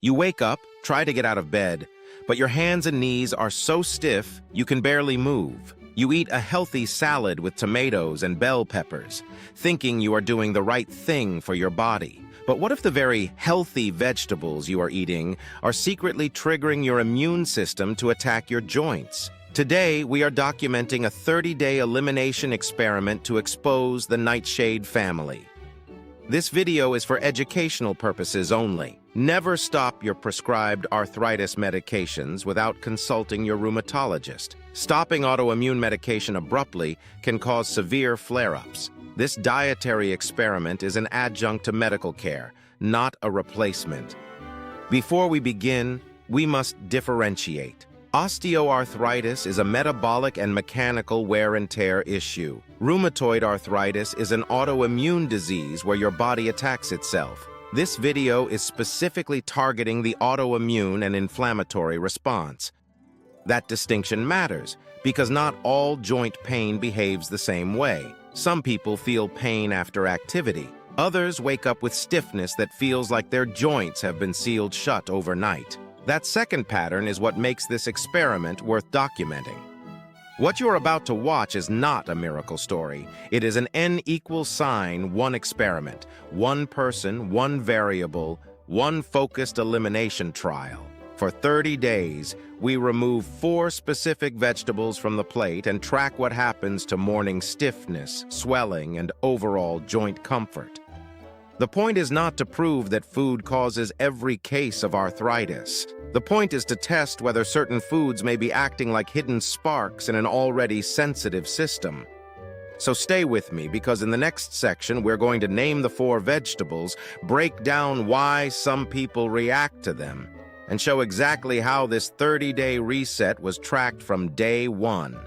You wake up, try to get out of bed, but your hands and knees are so stiff you can barely move. You eat a healthy salad with tomatoes and bell peppers, thinking you are doing the right thing for your body. But what if the very healthy vegetables you are eating are secretly triggering your immune system to attack your joints? Today, we are documenting a 30-day elimination experiment to expose the Nightshade family. This video is for educational purposes only. Never stop your prescribed arthritis medications without consulting your rheumatologist. Stopping autoimmune medication abruptly can cause severe flare-ups. This dietary experiment is an adjunct to medical care, not a replacement. Before we begin, we must differentiate. Osteoarthritis is a metabolic and mechanical wear and tear issue. Rheumatoid arthritis is an autoimmune disease where your body attacks itself. This video is specifically targeting the autoimmune and inflammatory response. That distinction matters because not all joint pain behaves the same way. Some people feel pain after activity. Others wake up with stiffness that feels like their joints have been sealed shut overnight. That second pattern is what makes this experiment worth documenting. What you're about to watch is not a miracle story. It is an N=1 experiment, one person, one variable, one focused elimination trial. For 30 days, we remove 4 specific vegetables from the plate and track what happens to morning stiffness, swelling, and overall joint comfort. The point is not to prove that food causes every case of arthritis. The point is to test whether certain foods may be acting like hidden sparks in an already sensitive system. So stay with me, because in the next section, we're going to name the 4 vegetables, break down why some people react to them, and show exactly how this 30-day reset was tracked from day 1.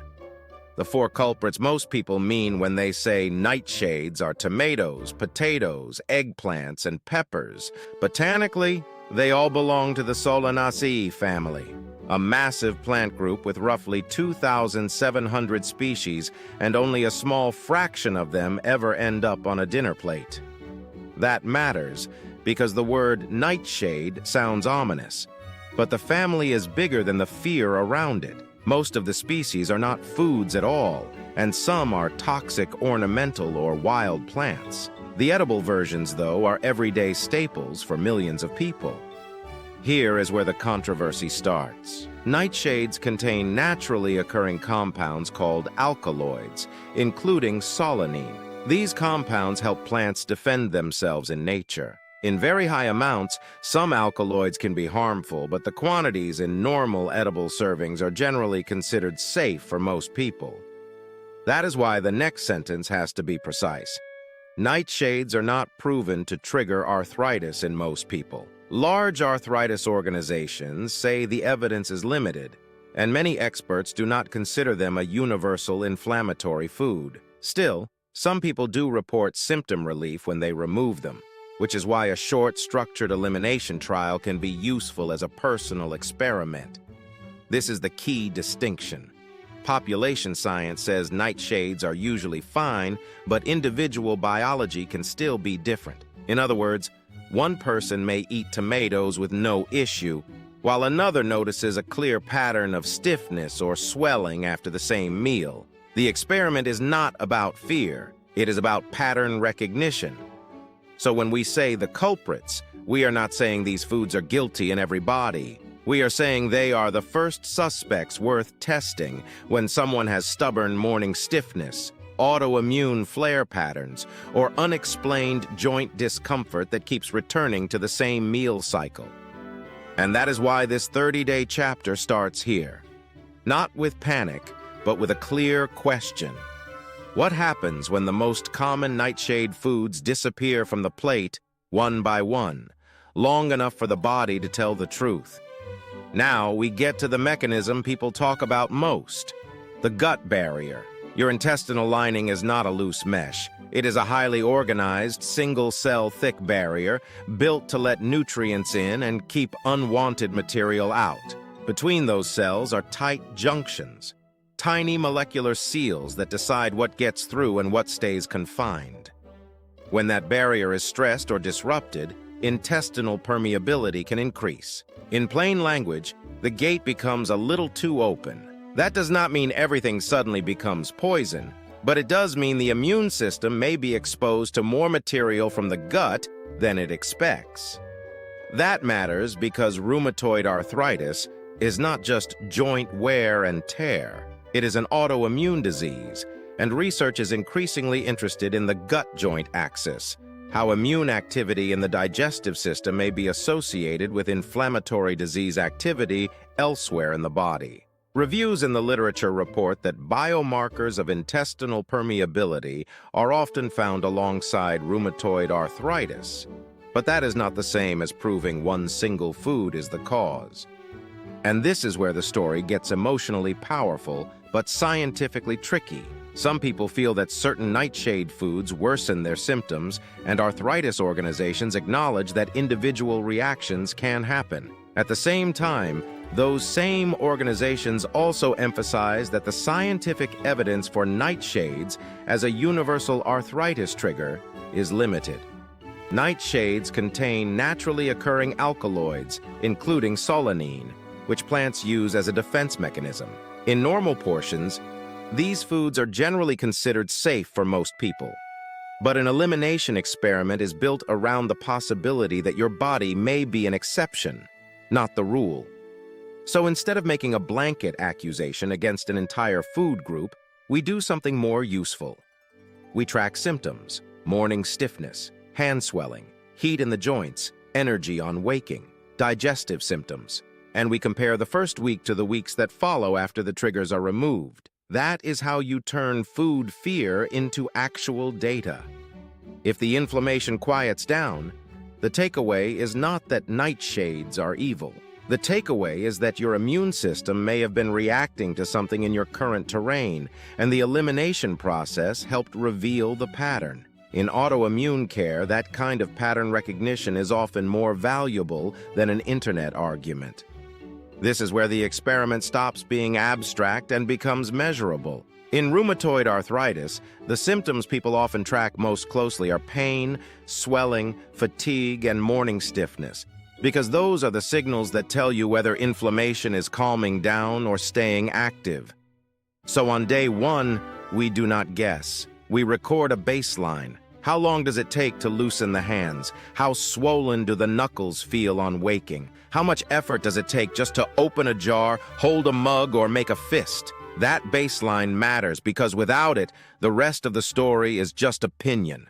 The 4 culprits most people mean when they say nightshades are tomatoes, potatoes, eggplants, and peppers. Botanically, they all belong to the Solanaceae family, a massive plant group with roughly 2,700 species, and only a small fraction of them ever end up on a dinner plate. That matters because the word nightshade sounds ominous, but the family is bigger than the fear around it. Most of the species are not foods at all, and some are toxic ornamental or wild plants. The edible versions, though, are everyday staples for millions of people. Here is where the controversy starts. Nightshades contain naturally occurring compounds called alkaloids, including solanine. These compounds help plants defend themselves in nature. In very high amounts, some alkaloids can be harmful, but the quantities in normal edible servings are generally considered safe for most people. That is why the next sentence has to be precise. Nightshades are not proven to trigger arthritis in most people. Large arthritis organizations say the evidence is limited, and many experts do not consider them a universal inflammatory food. Still, some people do report symptom relief when they remove them, which is why a short, structured elimination trial can be useful as a personal experiment. This is the key distinction. Population science says nightshades are usually fine, but individual biology can still be different. In other words, one person may eat tomatoes with no issue, while another notices a clear pattern of stiffness or swelling after the same meal. The experiment is not about fear. It is about pattern recognition. So when we say the culprits, we are not saying these foods are guilty in every body. We are saying they are the first suspects worth testing when someone has stubborn morning stiffness, autoimmune flare patterns, or unexplained joint discomfort that keeps returning to the same meal cycle. And that is why this 30-day chapter starts here. Not with panic, but with a clear question. What happens when the most common nightshade foods disappear from the plate, one by one, long enough for the body to tell the truth? Now we get to the mechanism people talk about most, the gut barrier. Your intestinal lining is not a loose mesh. It is a highly organized, single-cell thick barrier built to let nutrients in and keep unwanted material out. Between those cells are tight junctions, tiny molecular seals that decide what gets through and what stays confined. When that barrier is stressed or disrupted, intestinal permeability can increase. In plain language, the gate becomes a little too open. That does not mean everything suddenly becomes poison, but it does mean the immune system may be exposed to more material from the gut than it expects. That matters because rheumatoid arthritis is not just joint wear and tear. It is an autoimmune disease, and research is increasingly interested in the gut-joint axis, how immune activity in the digestive system may be associated with inflammatory disease activity elsewhere in the body. Reviews in the literature report that biomarkers of intestinal permeability are often found alongside rheumatoid arthritis, but that is not the same as proving one single food is the cause. And this is where the story gets emotionally powerful, but scientifically tricky. Some people feel that certain nightshade foods worsen their symptoms, and arthritis organizations acknowledge that individual reactions can happen. At the same time, those same organizations also emphasize that the scientific evidence for nightshades as a universal arthritis trigger is limited. Nightshades contain naturally occurring alkaloids, including solanine, which plants use as a defense mechanism. In normal portions, these foods are generally considered safe for most people. But an elimination experiment is built around the possibility that your body may be an exception, not the rule. So instead of making a blanket accusation against an entire food group, we do something more useful. We track symptoms: morning stiffness, hand swelling, heat in the joints, energy on waking, digestive symptoms, and we compare the first week to the weeks that follow after the triggers are removed. That is how you turn food fear into actual data. If the inflammation quiets down, the takeaway is not that nightshades are evil. The takeaway is that your immune system may have been reacting to something in your current terrain, and the elimination process helped reveal the pattern. In autoimmune care, that kind of pattern recognition is often more valuable than an internet argument. This is where the experiment stops being abstract and becomes measurable. In rheumatoid arthritis, the symptoms people often track most closely are pain, swelling, fatigue, and morning stiffness, because those are the signals that tell you whether inflammation is calming down or staying active. So on day 1, we do not guess. We record a baseline. How long does it take to loosen the hands? How swollen do the knuckles feel on waking? How much effort does it take just to open a jar, hold a mug, or make a fist? That baseline matters because without it, the rest of the story is just opinion.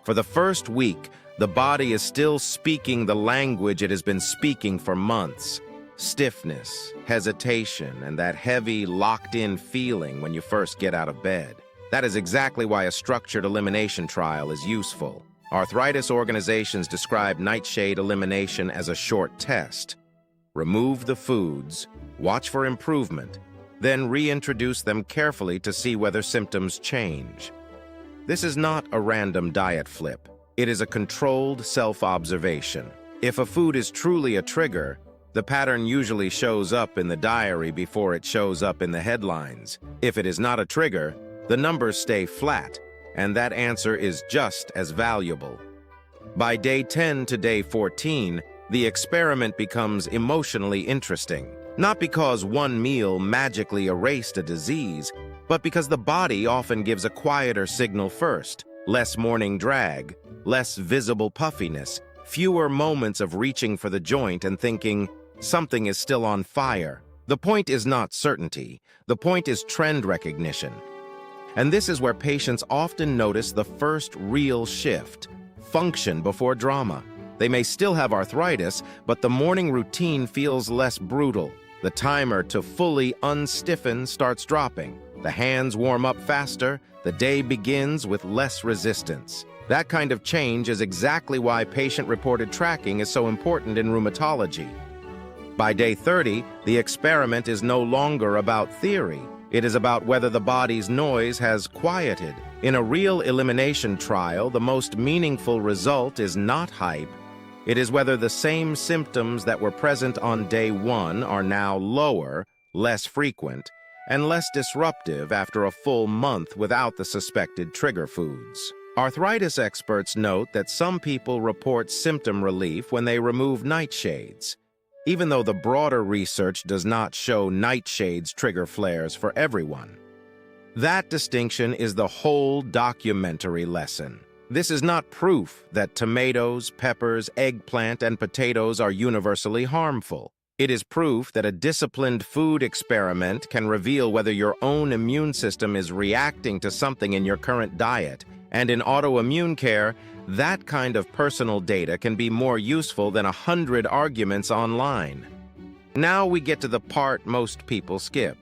For the first week, the body is still speaking the language it has been speaking for months. Stiffness, hesitation, and that heavy, locked-in feeling when you first get out of bed. That is exactly why a structured elimination trial is useful. Arthritis organizations describe nightshade elimination as a short test. Remove the foods, watch for improvement, then reintroduce them carefully to see whether symptoms change. This is not a random diet flip. It is a controlled self-observation. If a food is truly a trigger, the pattern usually shows up in the diary before it shows up in the headlines. If it is not a trigger, the numbers stay flat, and that answer is just as valuable. By day 10 to day 14, the experiment becomes emotionally interesting. Not because one meal magically erased a disease, but because the body often gives a quieter signal first. Less morning drag, less visible puffiness, fewer moments of reaching for the joint and thinking, something is still on fire. The point is not certainty. The point is trend recognition. And this is where patients often notice the first real shift: function before drama. They may still have arthritis, but the morning routine feels less brutal. The timer to fully unstiffen starts dropping. The hands warm up faster. The day begins with less resistance. That kind of change is exactly why patient-reported tracking is so important in rheumatology. By day 30, the experiment is no longer about theory. It is about whether the body's noise has quieted. In a real elimination trial, the most meaningful result is not hype. It is whether the same symptoms that were present on day 1 are now lower, less frequent, and less disruptive after a full month without the suspected trigger foods. Arthritis experts note that some people report symptom relief when they remove nightshades, even though the broader research does not show nightshades trigger flares for everyone. That distinction is the whole documentary lesson. This is not proof that tomatoes, peppers, eggplant, and potatoes are universally harmful. It is proof that a disciplined food experiment can reveal whether your own immune system is reacting to something in your current diet. And in autoimmune care, that kind of personal data can be more useful than 100 arguments online. Now we get to the part most people skip: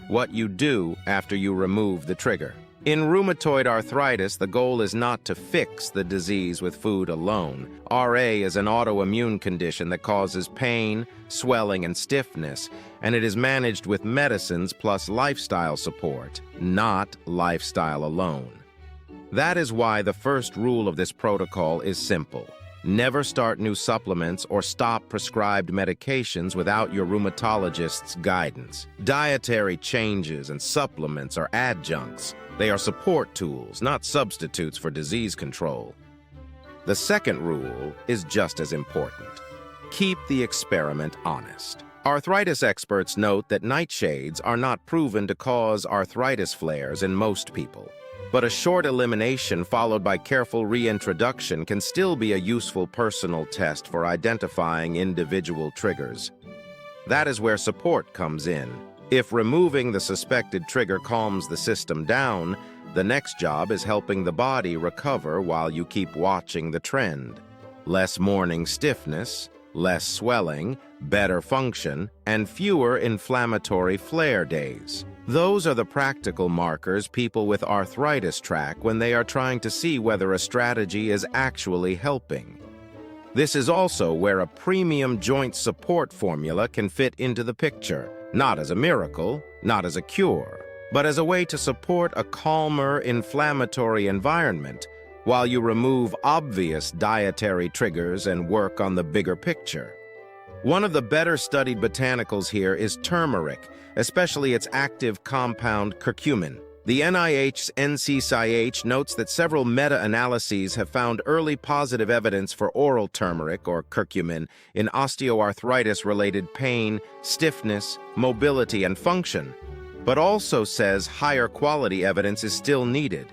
what you do after you remove the trigger. In rheumatoid arthritis, the goal is not to fix the disease with food alone. RA is an autoimmune condition that causes pain, swelling, and stiffness, and it is managed with medicines plus lifestyle support, not lifestyle alone. That is why the first rule of this protocol is simple. Never start new supplements or stop prescribed medications without your rheumatologist's guidance. Dietary changes and supplements are adjuncts. They are support tools, not substitutes for disease control. The second rule is just as important. Keep the experiment honest. Arthritis experts note that nightshades are not proven to cause arthritis flares in most people. But a short elimination followed by careful reintroduction can still be a useful personal test for identifying individual triggers. That is where support comes in. If removing the suspected trigger calms the system down, the next job is helping the body recover while you keep watching the trend. Less morning stiffness, less swelling, better function, and fewer inflammatory flare days. Those are the practical markers people with arthritis track when they are trying to see whether a strategy is actually helping. This is also where a premium joint support formula can fit into the picture, not as a miracle, not as a cure, but as a way to support a calmer, inflammatory environment while you remove obvious dietary triggers and work on the bigger picture. One of the better studied botanicals here is turmeric, especially its active compound curcumin. The NIH's NCCIH notes that several meta-analyses have found early positive evidence for oral turmeric, or curcumin, in osteoarthritis-related pain, stiffness, mobility, and function, but also says higher quality evidence is still needed.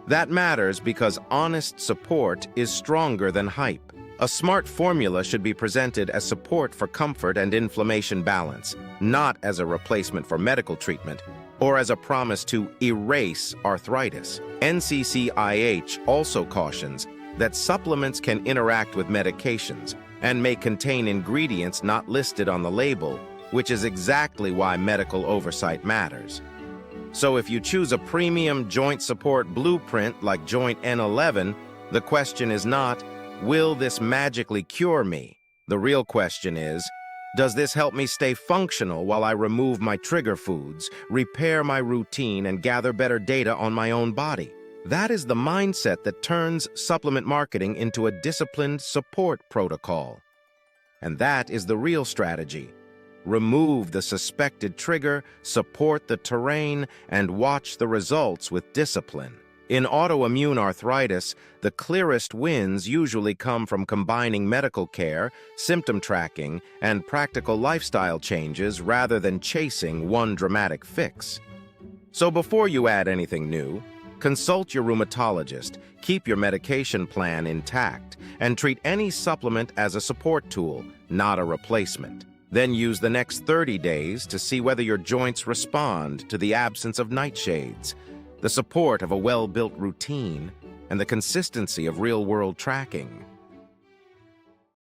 That matters because honest support is stronger than hype. A smart formula should be presented as support for comfort and inflammation balance, not as a replacement for medical treatment or as a promise to erase arthritis. NCCIH also cautions that supplements can interact with medications and may contain ingredients not listed on the label, which is exactly why medical oversight matters. So if you choose a premium joint support blueprint like Joint N11, the question is not, will this magically cure me? The real question is, does this help me stay functional while I remove my trigger foods, repair my routine, and gather better data on my own body? That is the mindset that turns supplement marketing into a disciplined support protocol. And that is the real strategy. Remove the suspected trigger, support the terrain, and watch the results with discipline. In autoimmune arthritis, the clearest wins usually come from combining medical care, symptom tracking, and practical lifestyle changes rather than chasing one dramatic fix. So before you add anything new, consult your rheumatologist, keep your medication plan intact, and treat any supplement as a support tool, not a replacement. Then use the next 30 days to see whether your joints respond to the absence of nightshades, the support of a well-built routine, and the consistency of real-world tracking.